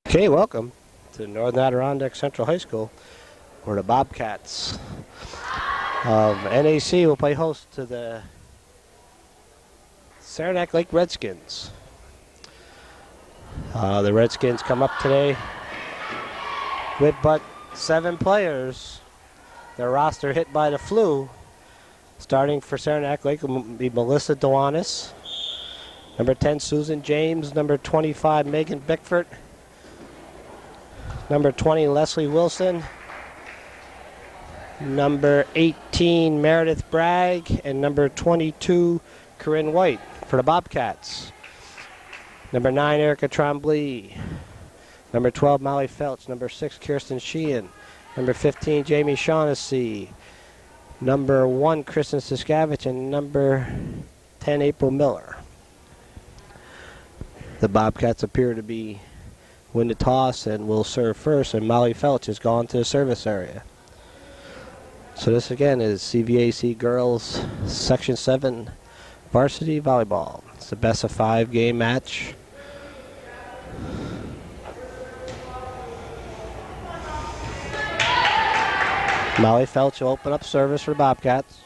Okay, welcome to Northern Adirondack Central High School, where the Bobcats of NAC will play host to the Saranac Lake Redskins. The Redskins come up today with but 7 players. Their roster hit by the flu. Starting for Saranac Lake will be Melissa Dewanis, number 10 Susan James, number 25 Megan Bickford, number 20 Leslie Wilson, number 18 Meredith Bragg, and number 22 Corinne White for the Bobcats. Number 9 Erica Trombley, number 12 Molly Felch, number 6 Kirsten Sheehan, number 15 Jamie Shaughnessy, number 1 Kristen Siskavich, and number 10 April Miller. The Bobcats appear to be win the toss and will serve first, and Molly Felch has gone to the service area. So this again is CVAC Girls Section 7 Varsity Volleyball. It's the best of 5 game match. Molly Felch will open up service for the Bobcats.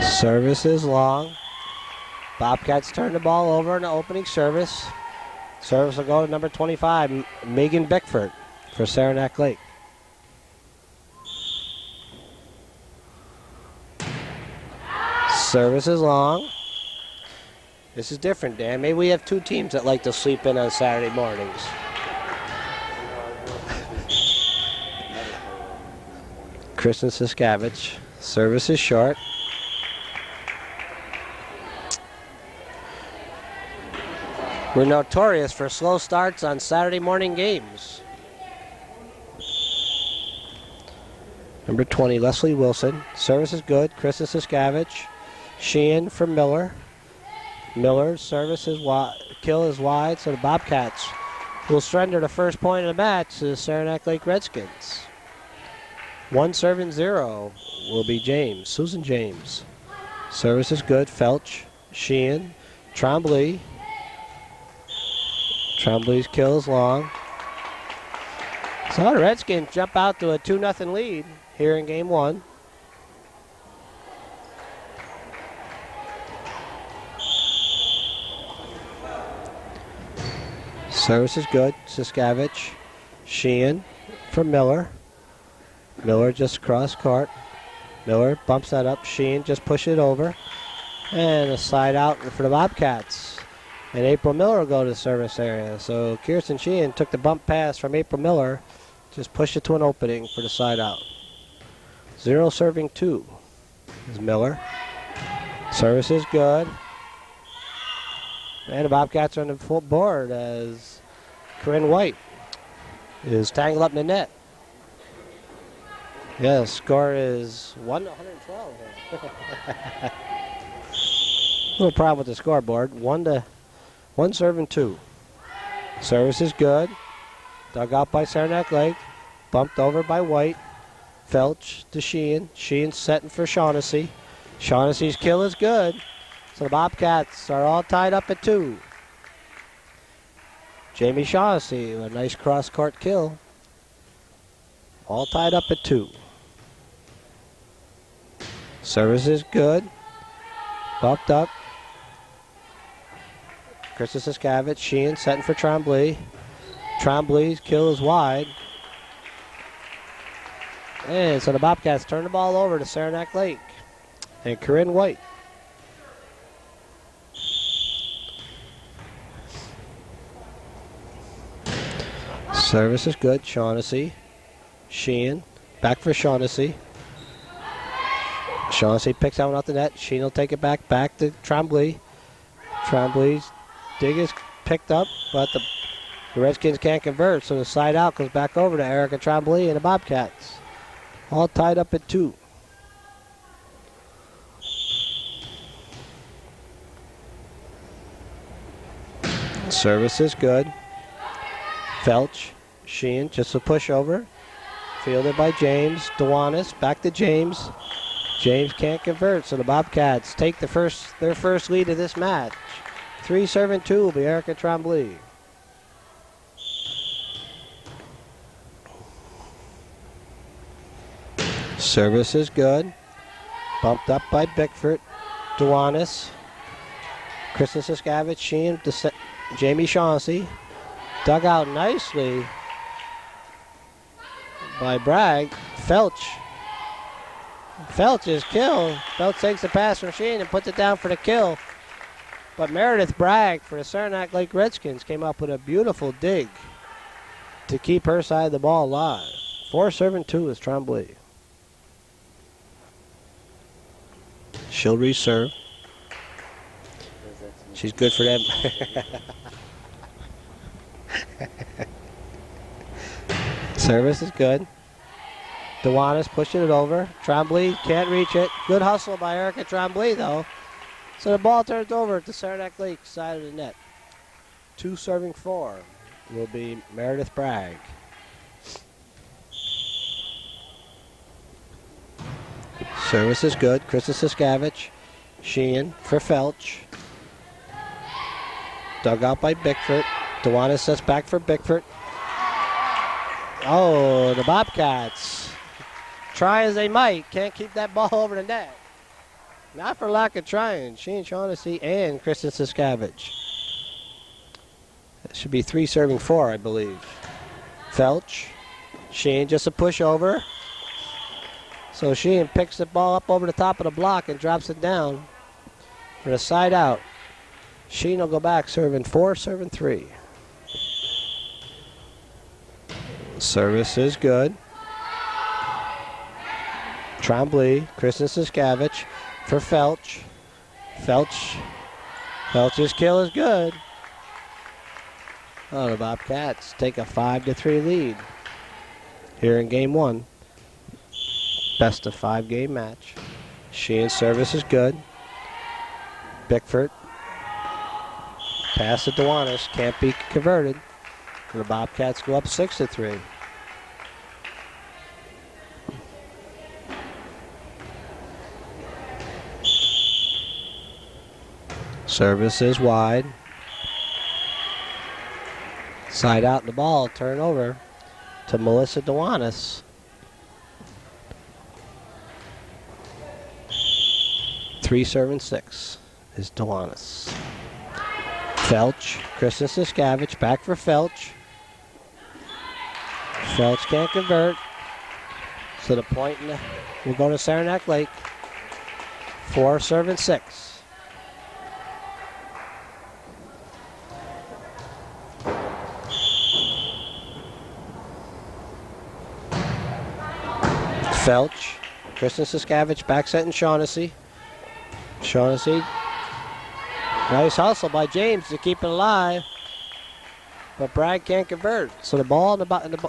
Service is long. Bobcats turn the ball over in the opening service. Service will go to number 25, Megan Bickford for Saranac Lake. Service is long. This is different, Dan. Maybe we have 2 teams that like to sleep in on Saturday mornings. Kristen Siskavich. Service is short. We're notorious for slow starts on Saturday morning games. Number 20, Leslie Wilson. Service is good. Kristen Siskavich. Sheehan for Miller. Miller's service is wide. Kill is wide, so the Bobcats will surrender the first point of the match to the Saranac Lake Redskins. 1 serving 0 will be James, Susan James. Service is good. Felch, Sheehan, Trombley. Trombley's kill is long. So the Redskins jump out to a 2-0 lead here in game 1. Service is good. Siskavich. Sheehan for Miller. Miller just across court. Miller bumps that up. Sheehan just push it over. And a side out for the Bobcats. And April Miller will go to the service area. So Kirsten Sheehan took the bump pass from April Miller. Just pushed it to an opening for the side out. 0 serving 2 is Miller. Service is good. And the Bobcats are on the full board as Corinne White is tangled up in the net. Yeah, the score is 1-112 here. Little problem with the scoreboard. 1 serving 2. Service is good. Dug out by Saranac Lake. Bumped over by White. Felch to Sheehan. Sheehan setting for Shaughnessy. Shaughnessy's kill is good. So the Bobcats are all tied up at 2. Jamie Shaughnessy with a nice cross-court kill. All tied up at 2. Service is good. Bumped up. Kristen Siskavich. Sheehan setting for Trombley. Trombley's kill is wide. And so the Bobcats turn the ball over to Saranac Lake. And Corinne White. Service is good. Shaughnessy. Sheehan. Back for Shaughnessy. Shaughnessy picks that one out the net. Sheehan will take it back to Trombley. Trombley's dig is picked up, but the Redskins can't convert, so the side out goes back over to Erica Trombley and the Bobcats. All tied up at 2. Service is good. Felch, Sheehan, just a push over. Fielded by James. Dewanis back to James. James can't convert, so the Bobcats take their first lead of this match. 3-2 will be Erica Tremblay. Service is good. Bumped up by Bickford. Dewanis. Kristen Siskavich, Sheen, Jamie Shaughnessy. Dug out nicely by Bragg. Felch. Felch is killed. Felch takes the pass from Sheen and puts it down for the kill. But Meredith Bragg for the Saranac Lake Redskins came up with a beautiful dig to keep her side of the ball alive. 4-2 is Tremblay. She'll reserve. She's good for them. Service is good. Dewanis pushing it over. Tremblay can't reach it. Good hustle by Erica Tremblay, though. So the ball turns over at the Saranac Lake side of the net. 2 serving 4 will be Meredith Bragg. Service is good. Kristen Siskavich. Sheehan for Felch. Dug out by Bickford. Dewanis sets back for Bickford. Oh, the Bobcats. Try as they might, can't keep that ball over the net. Not for lack of trying. Sheehan Shaughnessy and Kristen Siskavich. That should be 3 serving 4, I believe. Felch. Sheehan just a push over. So Sheehan picks the ball up over the top of the block and drops it down for a side out. Sheehan will go back serving 4, serving 3. Service is good. Tremblay, Kristen Siskavich for Felch. Felch's kill is good. Oh, the Bobcats take a 5-3 lead here in game 1. Best of 5 game match. Sheehan's service is good. Bickford. Pass to Dewanis. Can't be converted. The Bobcats go up 6-3. Service is wide. Side out the ball. Turn over to Melissa Dewanis. 3 serving 6 is Dewanis. Felch, Kristen Siskavich, back for Felch. Felch can't convert. So the point will go to Saranac Lake. 4 serving 6. Felch, Kristen Siskavich, back setting Shaughnessy. Shaughnessy. Nice hustle by James to keep it alive. But Bragg can't convert. So the ball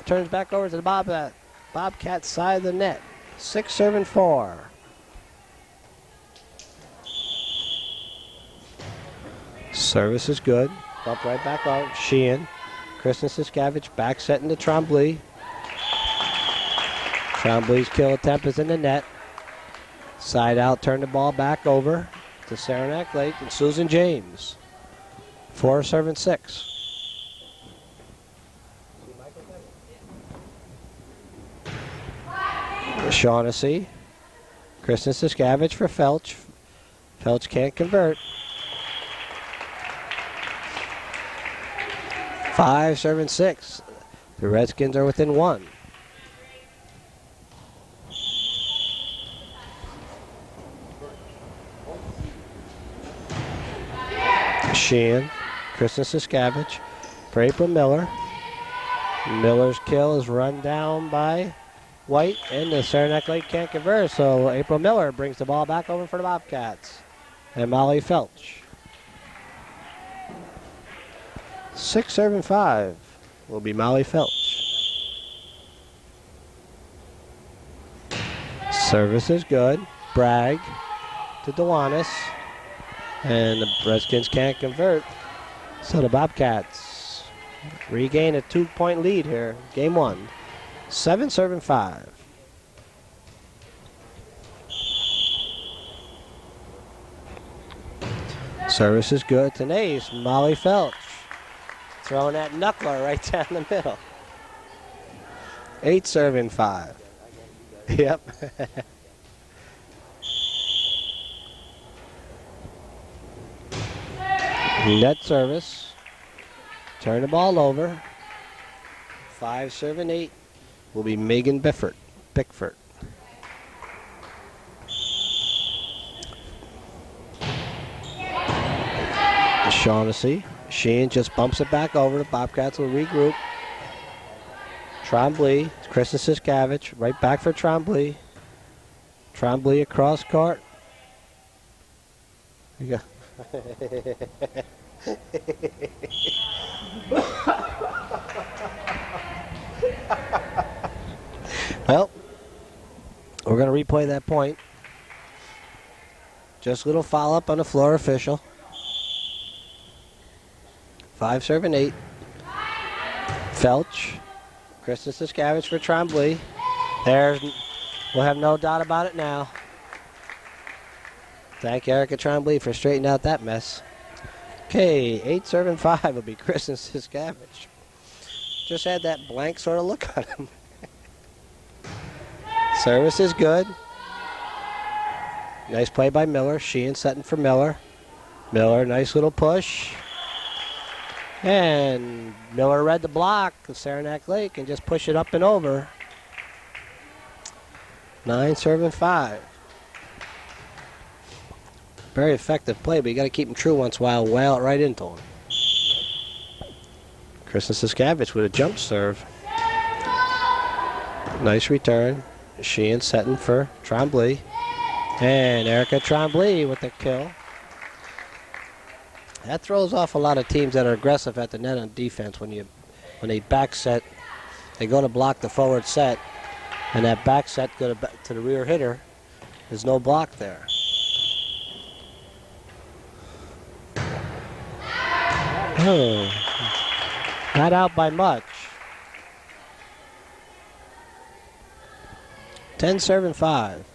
turns back over to the Bobcat side of the net. 6 serving 4. Service is good. Bump right back out. Sheehan. Kristen Siskavich back setting to Tremblay. Tremblay's kill attempt is in the net. Side out, turn the ball back over to Saranac Lake and Susan James. 4 serving 6. Shaughnessy. Kristen Siskavich for Felch. Felch can't convert. 5 serving 6. The Redskins are within 1. Sheehan, Kristen Siskavich for April Miller. Miller's kill is run down by White, and the Saranac Lake can't convert, so April Miller brings the ball back over for the Bobcats. And Molly Felch. 6 serving 5 will be Molly Felch. Service is good. Bragg to Dewanis. And the Redskins can't convert. So the Bobcats regain a 2-point lead here. Game 1. 7-serving 5. Service is good. It's an ace. Molly Felch throwing that knuckler right down the middle. 8-serving 5. Yep. Net service. Turn the ball over. 5-serving 8 will be Megan Bickford. Shaughnessy. Sheehan just bumps it back over. The Bobcats will regroup. Trombley. Kristen Siskavich. Right back for Trombley. Trombley across court. You go. Well, we're going to replay that point. Just a little follow-up on the floor official. 5-serving 8. Felch. Kristen Siskavich for Trombley. We'll have no doubt about it now. Thank Erica Trombley for straightening out that mess. Okay, 8-serving 5 will be Kristen Siskavich. Just had that blank sort of look on him. Service is good. Nice play by Miller. Sheehan setting for Miller. Miller, nice little push. And Miller read the block of Saranac Lake and just push it up and over. 9-serving 5. Very effective play, but you got to keep him true once in a while. Whale it right into him. Kristen Siskavich with a jump serve. Nice return. Sheehan setting for Trombley. And Erica Trombley with the kill. That throws off a lot of teams that are aggressive at the net on defense. When they back set, they go to block the forward set, and that back set go to the rear hitter. There's no block there. Oh, not out by much. 10-serving 5.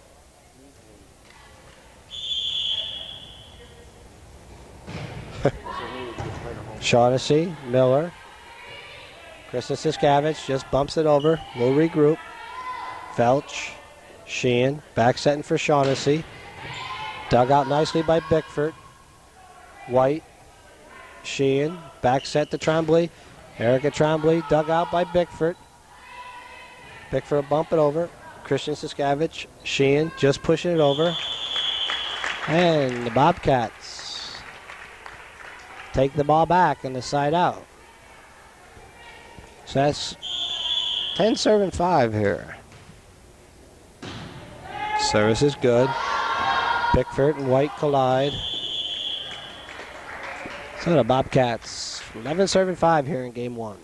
Shaughnessy, Miller. Kristen Siskavich just bumps it over. We'll regroup. Felch, Sheehan, back setting for Shaughnessy. Dug out nicely by Bickford. White, Sheehan, back set to Trombley. Erica Trombley, dug out by Bickford. Bickford will bump it over. Kristen Siskavich, Sheehan just pushing it over. And the Bobcats take the ball back on the side out. So that's 10-serving 5 here. Service is good. Bickford and White collide. So the Bobcats 11-serving 5 here in game 1.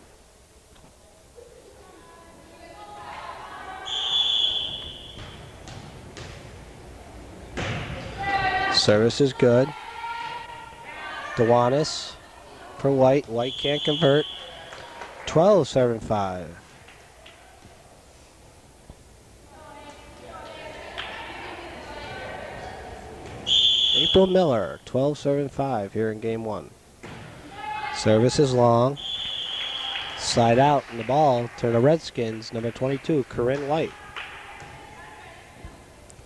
Service is good. Dewanis for White. White can't convert. 12-serving 5. April Miller, 12-serving 5 here in game 1. Service is long. Slide out in the ball to the Redskins, number 22, Corinne White.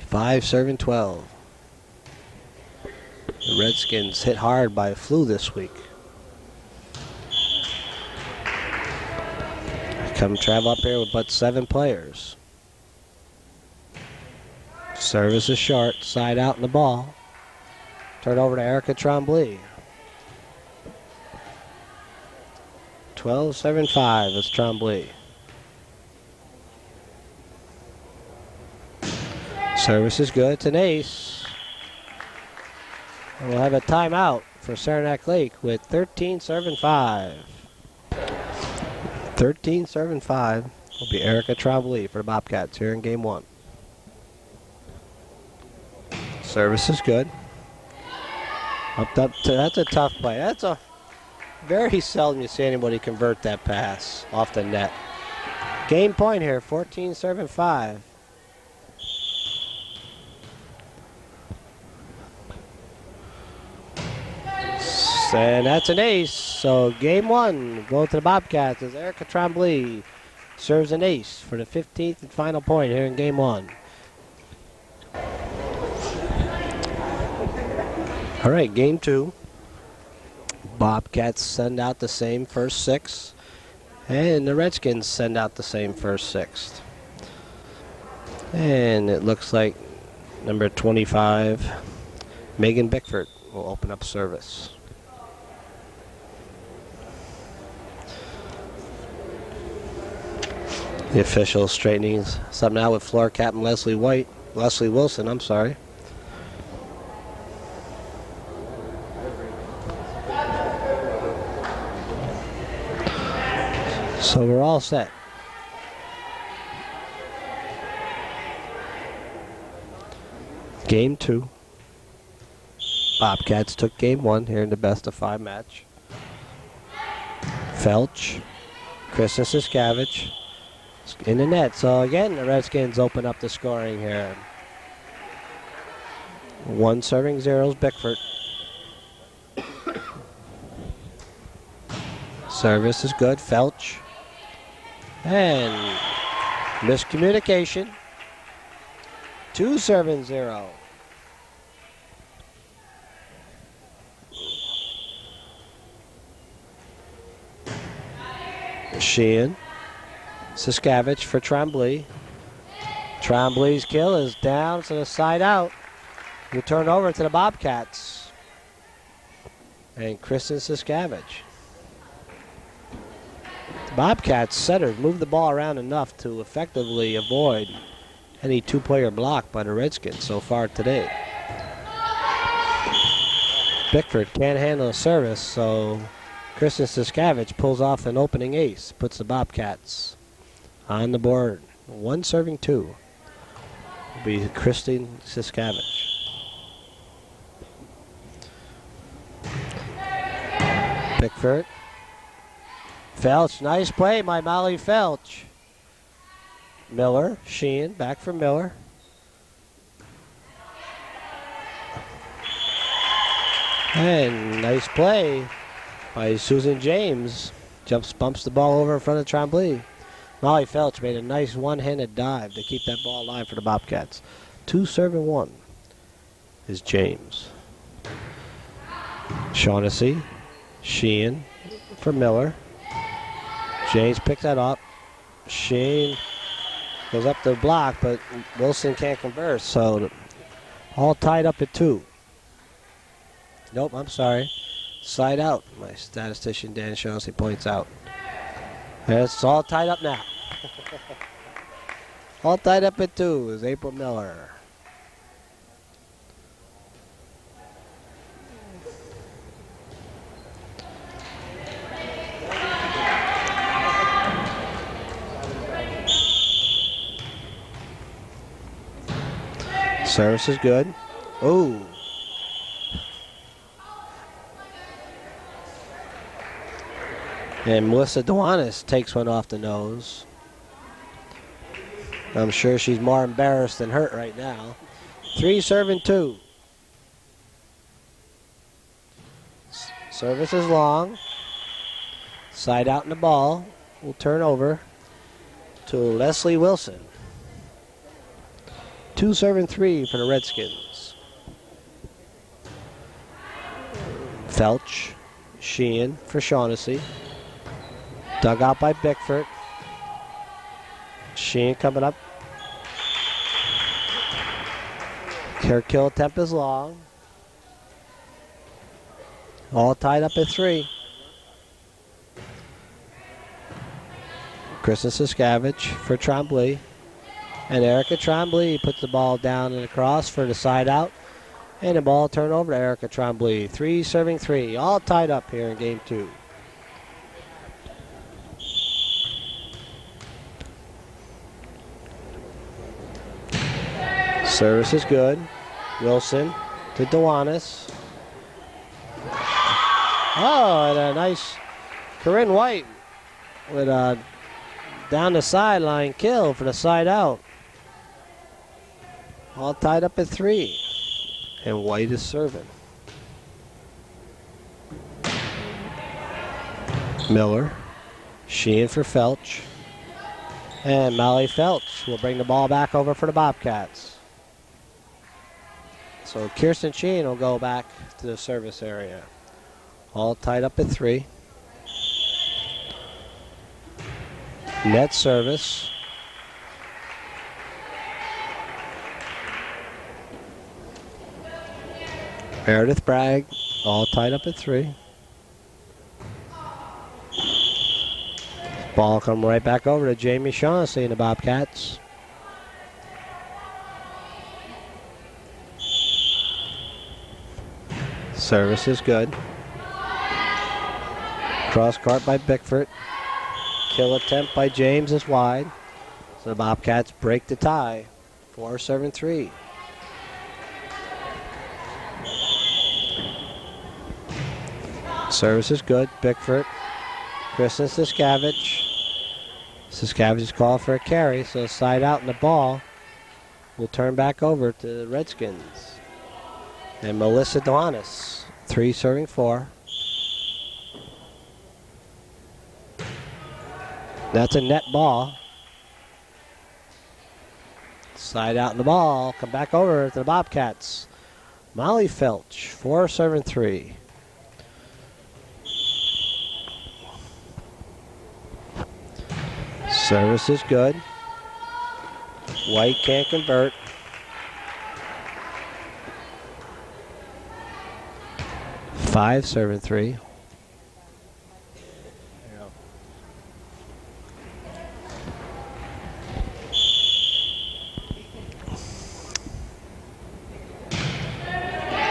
5-serving 12. The Redskins hit hard by flu this week. Come travel up here with but 7 players. Service is short. Side out in the ball. Turn over to Erica Trombley. 12-serving 5 is Trombley. Service is good. It's an ace. And we'll have a timeout for Saranac Lake with 13-serving 5. 13-serving 5 will be Erica Trombley for the Bobcats here in game 1. Service is good. Up to, that's a tough play. That's a very seldom you see anybody convert that pass off the net. Game point here, 14-5. And that's an ace. So game one, going to the Bobcats as Erica Tremblay serves an ace for the 15th and final point here in game one. All right, game two. Bobcats send out the same first six, and the Redskins send out the same first six. And it looks like number 25, Megan Bickford, will open up service. The official straightening something out with floor captain Leslie Wilson, I'm sorry. So we're all set. Game two. Bobcats took game one here in the best of 5 match. Felch, Kristen Siskavich in the net. So again, the Redskins open up the scoring here. 1 serving zeros, Bickford. Service is good, Felch. And miscommunication. 2 serving 0. Sheehan. Siskavich for Tremblay. Tremblay's kill is down to the side out. We'll turn over to the Bobcats. And Kristen Siskavich. The Bobcats setters moved the ball around enough to effectively avoid any 2-player block by the Redskins so far today. Bickford can't handle a service, so Kristen Siskavich pulls off an opening ace, puts the Bobcats on the board. 1 serving 2 will be Kristen Siskavich. Bickford. Felch, nice play by Molly Felch. Miller, Sheehan, back for Miller. And nice play by Susan James. Bumps the ball over in front of Tremblay. Molly Felch made a nice one-handed dive to keep that ball alive for the Bobcats. 2 serving 1 is James. Shaughnessy, Sheehan for Miller. James picks that up. Sheehan goes up the block, but Wilson can't convert, so all tied up at 2. Nope, I'm sorry. Side out, my statistician Dan Shaughnessy points out. It's all tied up now. All tied up at 2 is April Miller. Service is good. Ooh. And Melissa Dewanis takes one off the nose. I'm sure she's more embarrassed than hurt right now. 3 serving 2. Service is long. Side out in the ball. Will turn over to Leslie Wilson. 2 serving 3 for the Redskins. Felch, Sheehan for Shaughnessy. Dug out by Bickford. Sheehan coming up. Her kill attempt is long. All tied up at 3. Kristen Siskavich for Tremblay. And Erica Tremblay puts the ball down and across for the side out. And the ball turned over to Erica Tremblay. 3 serving 3. All tied up here in game 2. Service is good. Wilson to Dewanis. Oh, and a nice Corinne White with a down the sideline, kill for the side out. All tied up at 3. And White is serving. Miller. Sheehan for Felch. And Molly Felch will bring the ball back over for the Bobcats. So Kirsten Sheehan will go back to the service area. All tied up at 3. Net service. Meredith Bragg, all tied up at 3. Ball come right back over to Jamie Shaughnessy and the Bobcats. Service is good. Cross court by Bickford. Kill attempt by James is wide. So the Bobcats break the tie. 4-7-3. Service is good. Bickford. Kristen Siskavich. Siskavich's call for a carry, so side out in the ball will turn back over to the Redskins. And Melissa Duanis, 3 serving 4. That's a net ball. Side out in the ball, come back over to the Bobcats. Molly Felch, 4 serving 3. Service is good. White can't convert. Five serving 3.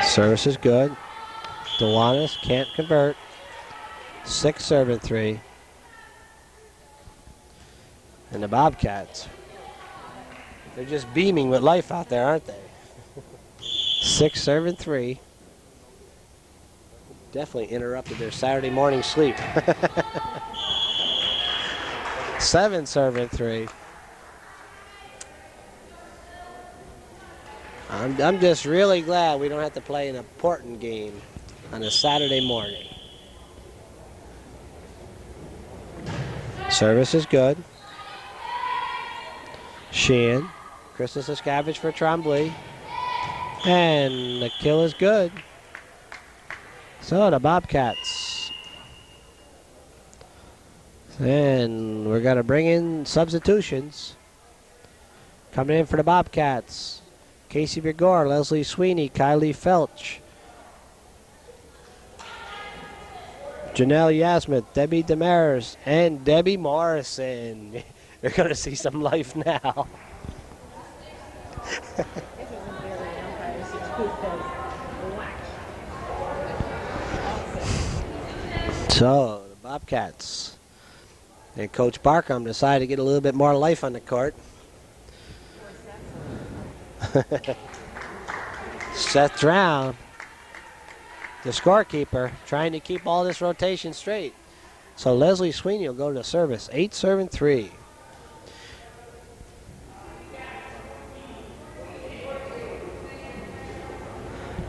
Service is good. Duanis can't convert. 6 serving 3. And the Bobcats, they're just beaming with life out there, aren't they? 6 serving 3. Definitely interrupted their Saturday morning sleep. 7 serving 3. I'm just really glad we don't have to play an important game on a Saturday morning. Service is good. Sheehan. Kristen Siskavich for Tremblay. And the kill is good. So the Bobcats. And we're going to bring in substitutions. Coming in for the Bobcats. Casey Bigor, Leslie Sweeney, Kylie Felch. Janelle Yasmith, Debbie Demers, and Debbie Morrison. You're going to see some life now. So, the Bobcats and Coach Barkham decided to get a little bit more life on the court. Seth Drown, the scorekeeper, trying to keep all this rotation straight. So Leslie Sweeney will go to service. 8 serving 3.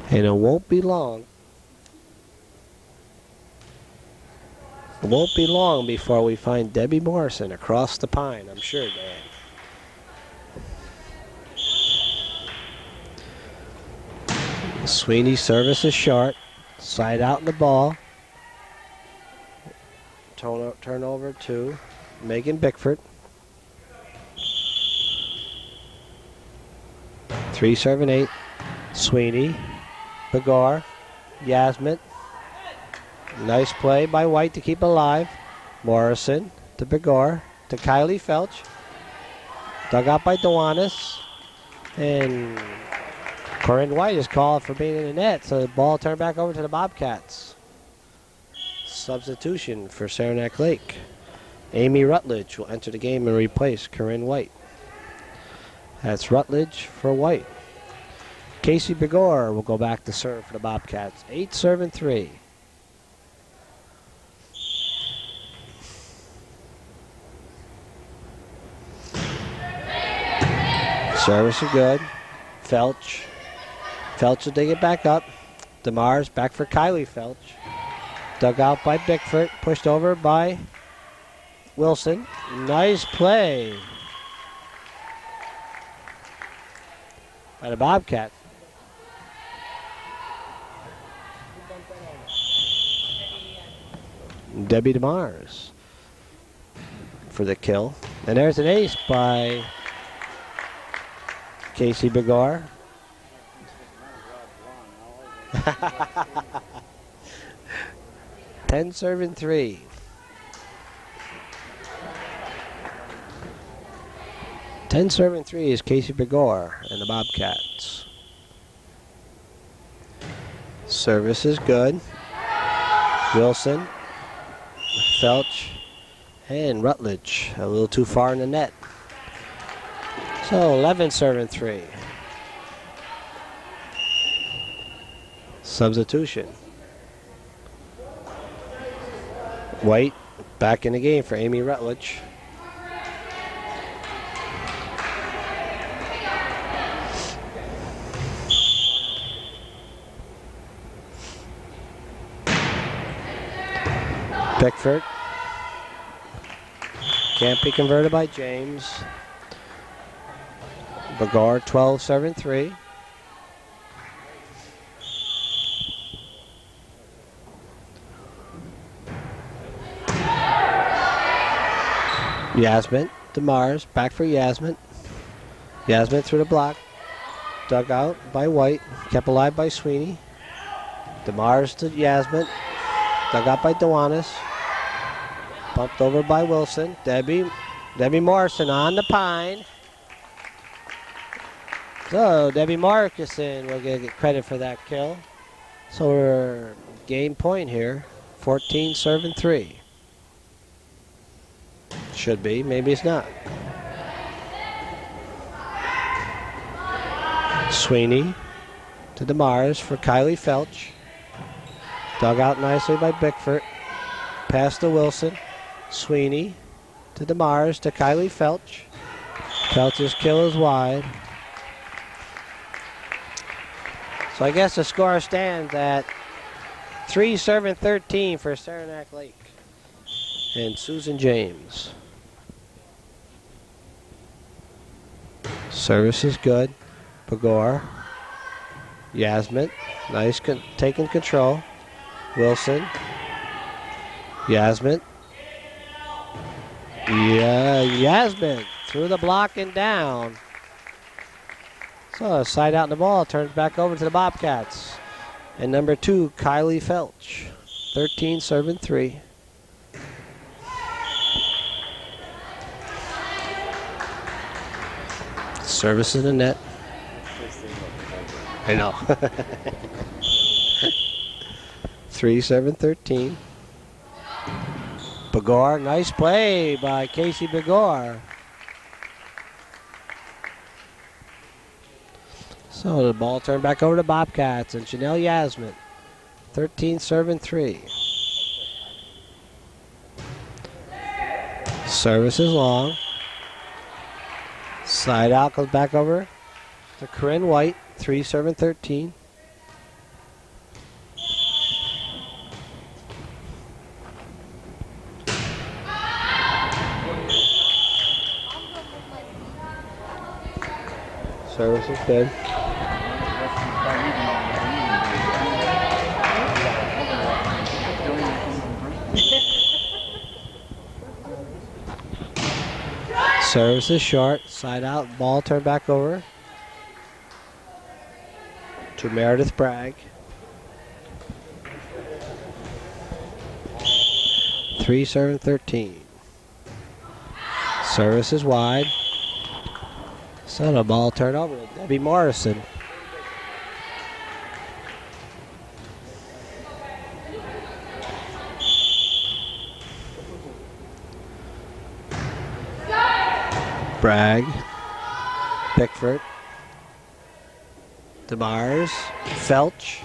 And it won't be long. It won't be long before we find Debbie Morrison across the pine, I'm sure, Dan. Sweeney's service is short. Side out in the ball. Turn over to Megan Bickford. 3 serving 8. Sweeney. Bigor. Yasmin. Nice play by White to keep alive. Morrison to Bigor. To Kylie Felch. Dug out by Duanis. And Corinne White is called for being in the net, so the ball turned back over to the Bobcats. Substitution for Saranac Lake. Amy Rutledge will enter the game and replace Corinne White. That's Rutledge for White. Casey Bigor will go back to serve for the Bobcats. 8 serving 3. Service is good. Felch. Felch will dig it back up. DeMars back for Kylie Felch. Dug out by Bickford. Pushed over by Wilson. Nice play by the Bobcats. Debbie DeMars for the kill. And there's an ace by Casey Begor. 10 serving 3. Serving 3 is Casey Begor and the Bobcats. Service is good. Wilson, Felch, and Rutledge a little too far in the net. So 11 serving 3. Substitution. White back in the game for Amy Rutledge. Pickford. Can't be converted by James. Begor 12 serving 3. Yasmin, DeMars, back for Yasmin. Yasmin through the block. Dug out by White. Kept alive by Sweeney. DeMars to Yasmin. Dug out by Dewanis. Bumped over by Wilson. Debbie Morrison on the pine. So Debbie Markison will get credit for that kill. So we're game point here. 14 serving 3. Should be, maybe it's not. Sweeney to DeMars for Kylie Felch. Dug out nicely by Bickford. Pass to Wilson. Sweeney to DeMars to Kylie Felch. Felch's kill is wide. So I guess the score stands at 3 serving 13 for Saranac Lake and Susan James. Service is good. Begor. Yasmin. Nice taking control. Wilson. Yasmin. Yeah, Yasmin through the block and down. So side out in the ball. Turns back over to the Bobcats. And number 2, Kylie Felch. 13 serving 3. Service in the net. I know. 3 serving 13. Begor, nice play by Casey Begor. So the ball turned back over to Bobcats and Janelle Yasmin. 13 serving 3. Service is long. Side out goes back over to Corinne White. 3 serving 13. Service is good. Service is short. Side out. Ball turned back over to Meredith Bragg. 3 serving 13. Service is wide. So the ball turned over to Debbie Morrison. Bragg. Pickford. DeMars. Felch.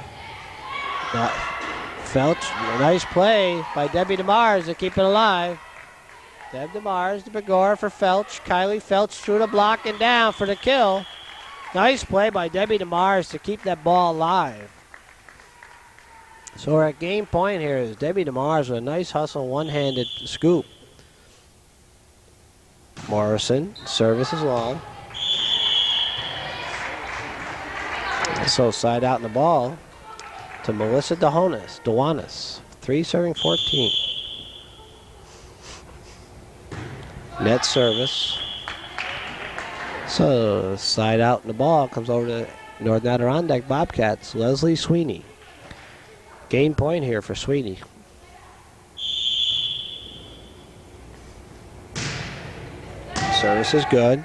Felch. Nice play by Debbie DeMars to keep it alive. Deb DeMars to Begor for Felch. Kylie Felch through the block and down for the kill. Nice play by Debbie DeMars to keep that ball alive. So we're at game point here is Debbie DeMars with a nice hustle, one-handed scoop. Morrison, service is long. So side out in the ball to Melissa Dewanis. 3 serving 14. Net service. So side out in the ball comes over to Northern Adirondack Bobcats, Leslie Sweeney. Game point here for Sweeney. Service is good.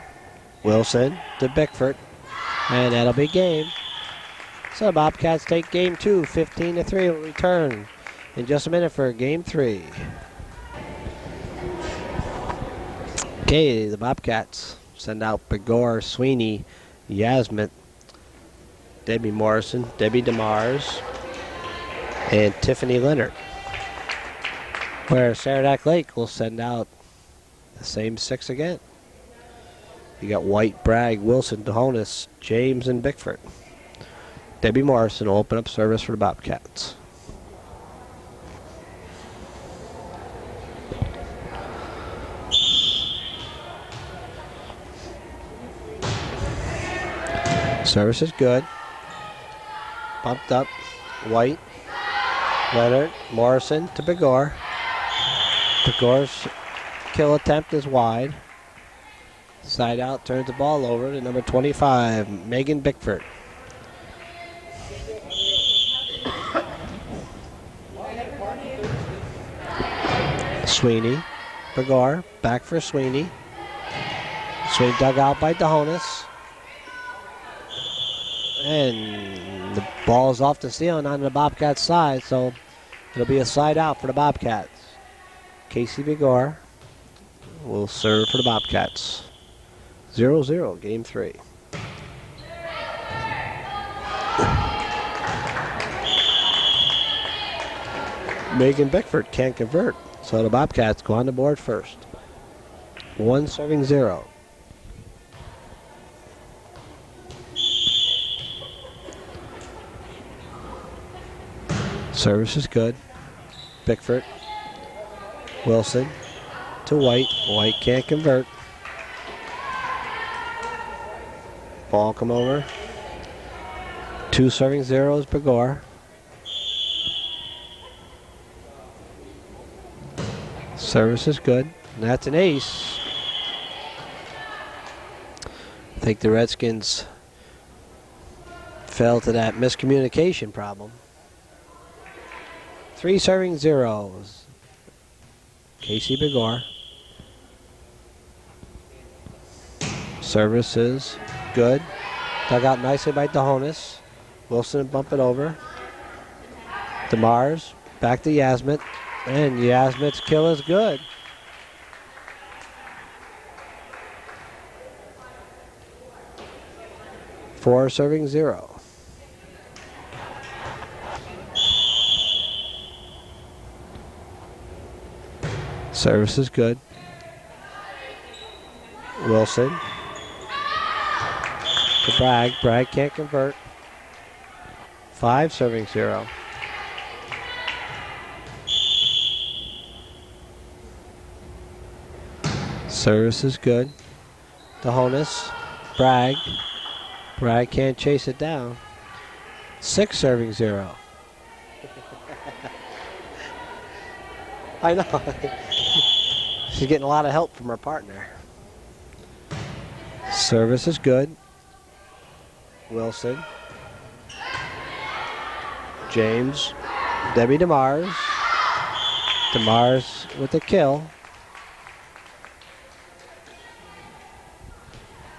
Wilson to Bickford. And that'll be game. So Bobcats take game 2, 15-3. We'll return in just a minute for game 3. Okay, the Bobcats send out Begor, Sweeney, Yasmit, Debbie Morrison, Debbie DeMars, and Tiffany Leonard. Where Saranac Lake will send out the same 6 again. You got White, Bragg, Wilson, Dehonis, James, and Bickford. Debbie Morrison will open up service for the Bobcats. Service is good. Bumped up. White, Leonard, Morrison to Begor. Begor's kill attempt is wide. Side out, turns the ball over to number 25, Megan Bickford. Sweeney, Begor, back for Sweeney. Sweeney dug out by Dehonis. And the ball is off the ceiling on the Bobcats side, so it'll be a side out for the Bobcats. Casey Begor will serve for the Bobcats. 0-0, game 3. Megan Bickford can't convert, so the Bobcats go on the board first. 1 serving 0. Service is good. Bickford. Wilson to White. White can't convert. Ball come over. 2 serving 0 is Begor. Service is good. And that's an ace. I think the Redskins fell to that miscommunication problem. 3 serving 0s. Casey Begor. Service is good. Dug out nicely by Dehonis. Wilson bump it over. DeMars back to Yasmit. And Yasmit's kill is good. Four serving 0. Service is good. Wilson to Bragg. Bragg can't convert. 5 serving 0. Service is good. Dehonis. Bragg. Bragg can't chase it down. 6 serving 0. I know. She's getting a lot of help from her partner. Service is good. Wilson. James. Debbie DeMars. DeMars with the kill.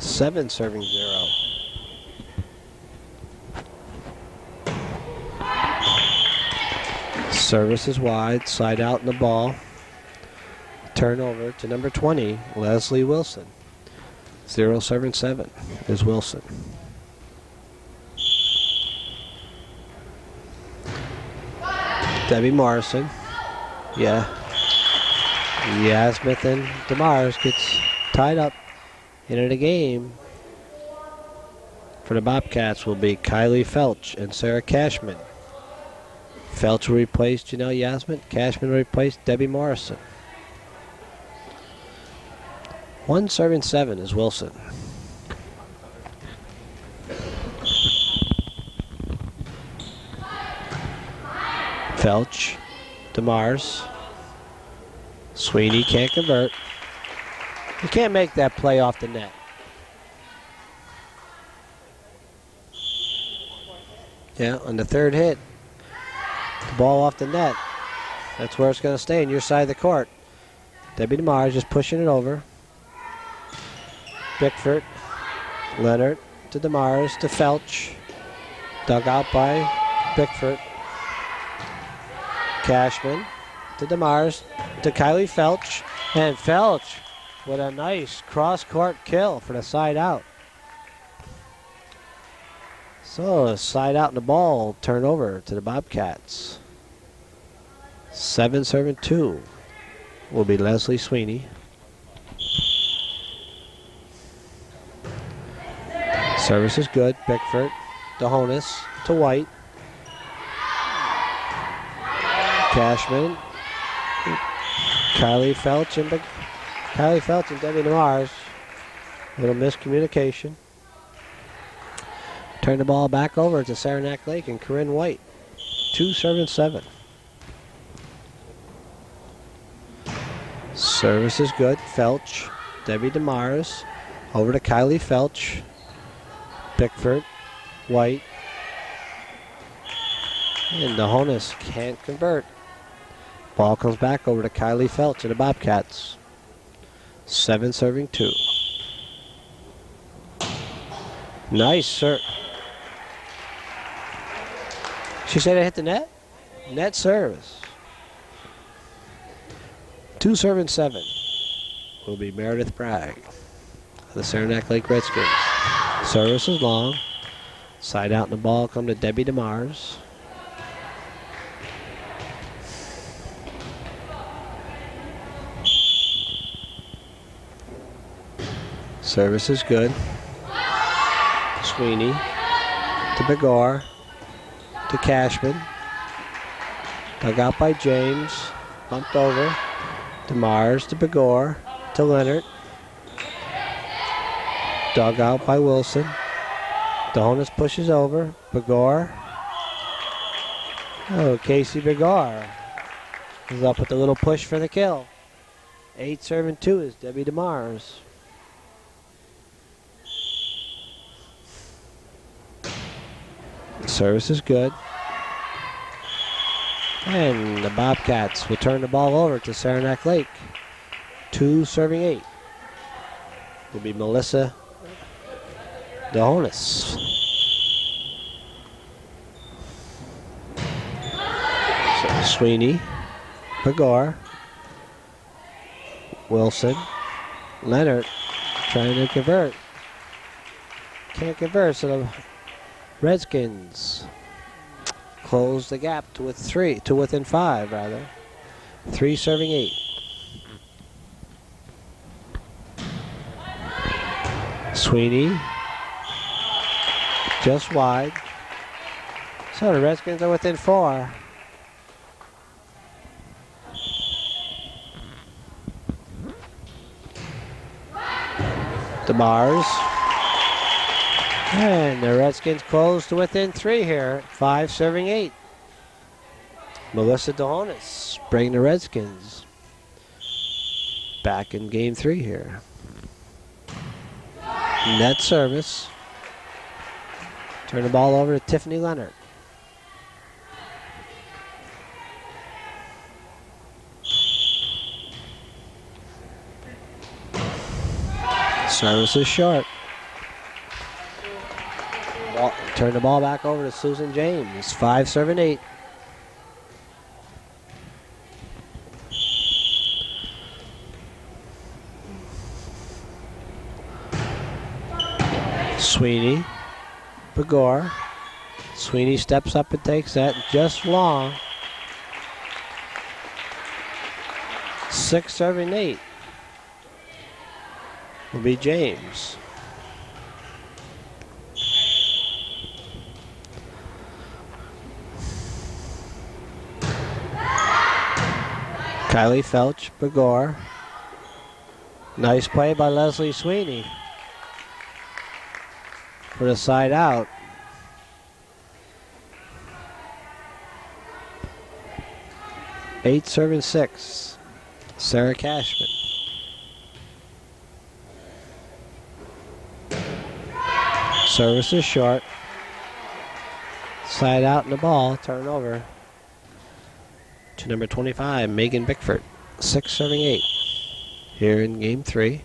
7 serving 0. Service is wide. Side out in the ball. Turnover to number 20, Leslie Wilson. 0 serving 7 is Wilson. Debbie Morrison. Yeah. Yasmith and DeMars gets tied up into the game. for the Bobcats will be Kylie Felch and Sarah Cashman. Felch will replace Janelle Yasmin. Cashman will replace Debbie Morrison. 1 serving 7 is Wilson. Felch, DeMars. Sweeney can't convert. You can't make that play off the net. Yeah, on the third hit, the ball off the net. That's where it's going to stay on your side of the court. Debbie DeMars just pushing it over. Bickford, Leonard to DeMars to Felch. Dug out by Bickford. Cashman to DeMars to Kylie Felch. And Felch with a nice cross-court kill for the side out. So side out in the ball turn over to the Bobcats. 7 serving 2 will be Leslie Sweeney. Service is good. Bickford to Honus to White. Cashman. Kylie Felch and Debbie DeMars. A little miscommunication. Turn the ball back over to Saranac Lake and Corinne White. 2 serving 7. Service is good. Felch, Debbie DeMars, over to Kylie Felch. Bickford, White. And DeHonis can't convert. Ball comes back over to Kylie Felch and the Bobcats. 7 serving 2. Nice serve. She said it hit the net? Net service. 2 serving 7 will be Meredith Bragg, the Saranac Lake Redskins. Service is long. Side out in the ball come to Debbie DeMars. Service is good. Sweeney to Begor to Cashman. Dug out by James. Bumped over. DeMars to Begor to Leonard. Dug out by Wilson. Donis pushes over. Begor. Oh, Casey Begor is up with a little push for the kill. 8 serving 2 is Debbie DeMars. Service is good. And the Bobcats will turn the ball over to Saranac Lake. 2 serving 8 will be Melissa DeHonis. So Sweeney, Begor, Wilson, Leonard trying to convert. Can't convert, so the Redskins close the gap to within 5 rather. 3 serving 8. Sweeney just wide. So the Redskins are within 4. DeMars. And the Redskins close to within 3 here. 5 serving 8. Melissa DeHonis bringing the Redskins back in game 3 here. Net service. Turn the ball over to Tiffany Leonard. Service is short. Turn the ball back over to Susan James. 5 serving 8. Sweeney, Begor. Sweeney steps up and takes that just long. 6 serving 8 will be James. Kylie Felch, Begor. Nice play by Leslie Sweeney for the side out. Eight serving 6. Sarah Cashman. Service is short. Side out in the ball. Turnover to number 25, Megan Bickford. 6 serving 8. Here in game 3.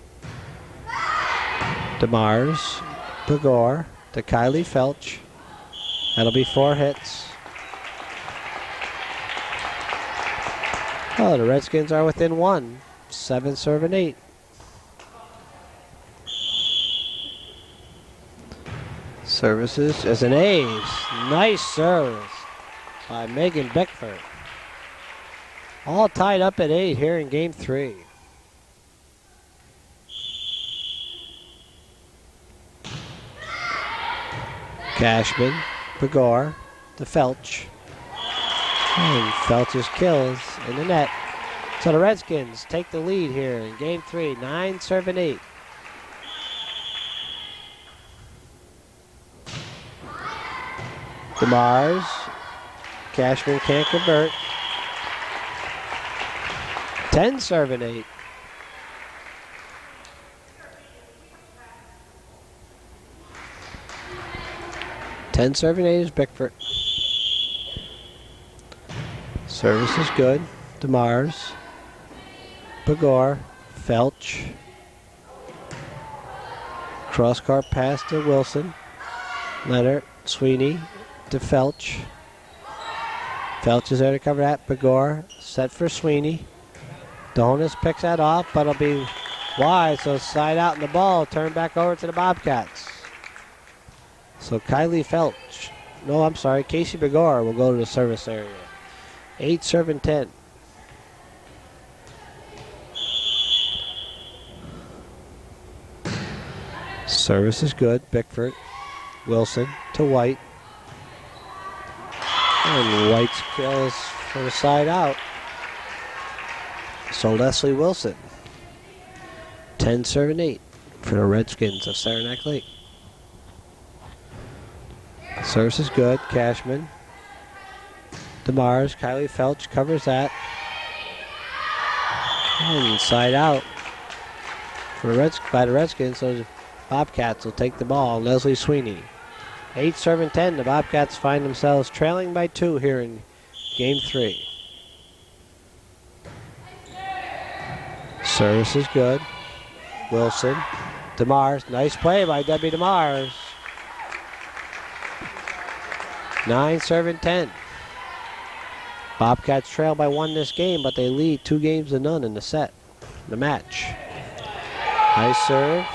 DeMars, Begor to Kylie Felch. That'll be 4 hits. Oh, the Redskins are within 1. 7 serving 8. Services as an ace. Nice service by Megan Bickford. All tied up at 8 here in game 3. Cashman, Begor to Felch. And Felch's kills in the net. So the Redskins take the lead here in game 3. 9 serving 8. DeMars. Cashman can't convert. 10 serving 8. Ten serving 8 is Bickford. Service is good. DeMars. Begor. Felch. Cross court pass to Wilson. Leonard. Sweeney to Felch. Felch is there to cover that. Begor set for Sweeney. Donis picks that off, but it'll be wide, so side out in the ball. Turn back over to the Bobcats. So Kylie Felch, no, I'm sorry, Casey Begor will go to the service area. 8 serving 10. Service is good. Bickford. Wilson to White. And White's kills for the side out. So Leslie Wilson. 10 serving 8 for the Redskins of Saranac Lake. Service is good. Cashman. DeMars. Kylie Felch covers that. And side out for the by the Redskins. So the Bobcats will take the ball. Leslie Sweeney. 8 serving 10. The Bobcats find themselves trailing by 2 here in game 3. Service is good. Wilson. DeMars. Nice play by Debbie DeMars. 9 serving 10. Bobcats trail by 1 this game, but they lead 2 games to none in the match. Nice serve.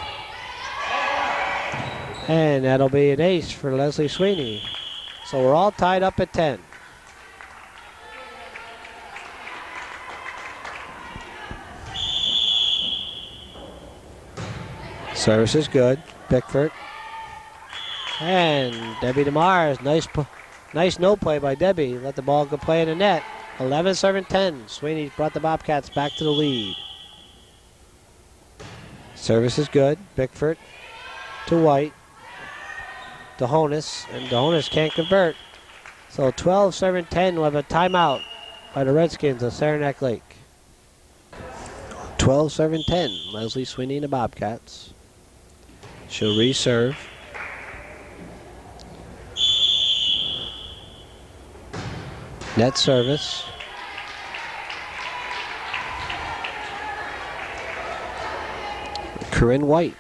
And that'll be an ace for Leslie Sweeney. So we're all tied up at 10. Service is good. Bickford. And Debbie DeMars. Nice no play by Debbie. Let the ball go play in the net. 11 serving 10. Sweeney brought the Bobcats back to the lead. Service is good. Bickford to White. Donis. And Donis can't convert. So 12 serving 10. We'll have a timeout by the Redskins of Saranac Lake. 12 serving 10. Leslie Sweeney and the Bobcats. She'll reserve. Net service. Corinne White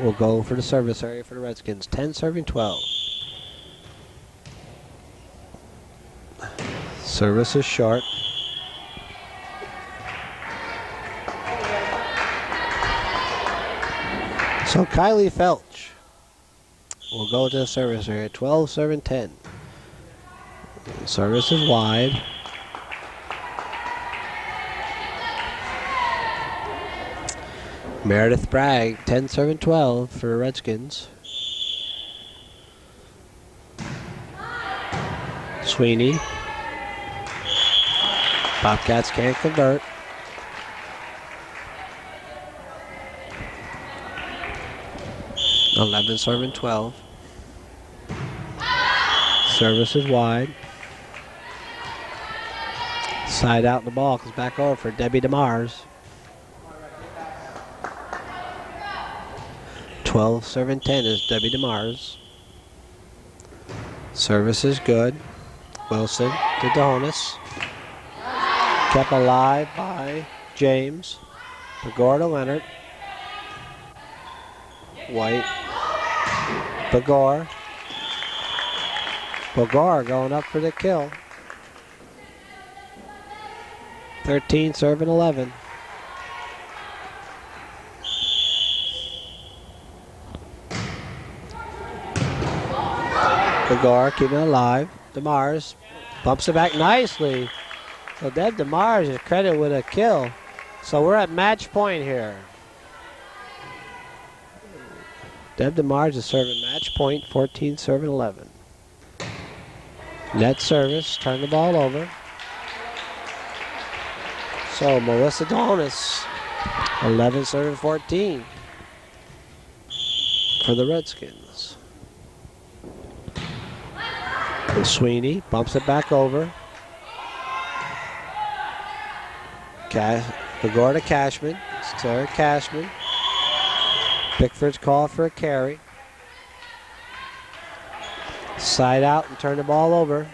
will go for the service area for the Redskins. 10 serving 12. Service is short. So Kylie Felch will go to the service area. 12 serving 10. Service is wide. Meredith Bragg, 10 serving 12 for the Redskins. Sweeney. Bobcats can't convert. (11 serving 12). Service is wide. Side out, the ball comes back over for Debbie DeMars. 12 serving 10 is Debbie DeMars. Service is good. Wilson to DeHonis. Kept alive by James. Begor to Leonard. White. Begor. Begor going up for the kill. 13 serving 11. Begor keeping it alive. DeMars bumps it back nicely. So Deb DeMars is credited with a kill. So we're at match point here. Deb DeMars is serving match point, 14 serving 11. Net service, turn the ball over. So Melissa DeHonis, 11 serving 14 for the Redskins. And Sweeney bumps it back over. Begor to Cashman. Sarah Cashman. Pickford's call for a carry. Side out and turn the ball over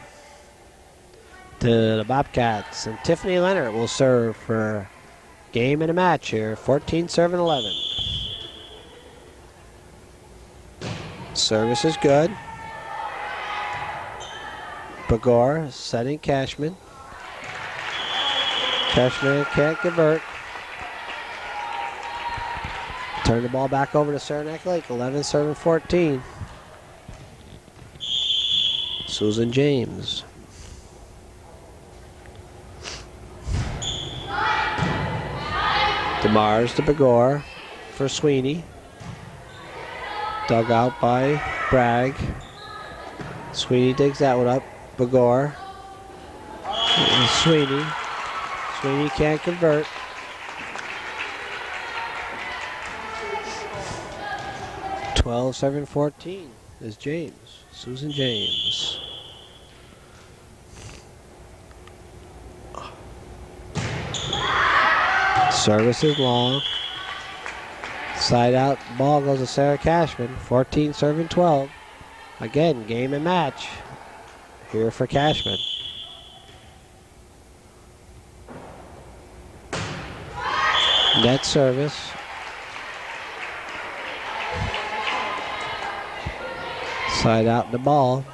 to the Bobcats. And Tiffany Leonard will serve for game and a match here. 14 serving 11. Service is good. Begor setting Cashman. Cashman can't convert. Turn the ball back over to Saranac Lake. 11 serving 14. Susan James. DeMars to Begor for Sweeney. Dug out by Bragg. Sweeney digs that one up. Begor. And Sweeney. Sweeney can't convert. (12 serving 14) is James. Susan James. Service is long. Side out, ball goes to Sarah Cashman. 14 serving 12. Again, game and match here for Cashman. Net service. Side out the ball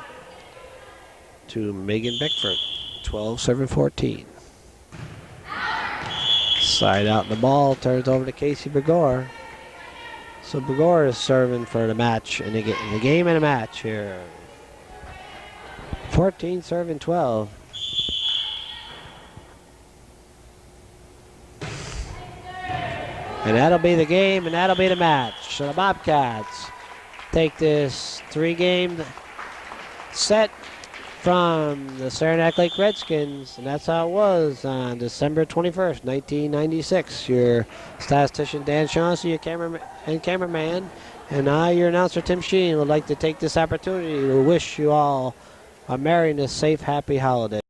to Megan Beckford. 12 serving 14. Side out the ball, turns over to Casey Begor. So Begor is serving for the match in the game and a match here. 14 serving 12. And that'll be the game and that'll be the match. So the Bobcats take this 3-game set from the Saranac Lake Redskins, and that's how it was on December 21st, 1996. Your statistician Dan Chauncey, your cameraman, and I, your announcer Tim Sheen, would like to take this opportunity to wish you all a merry and a safe, happy holiday.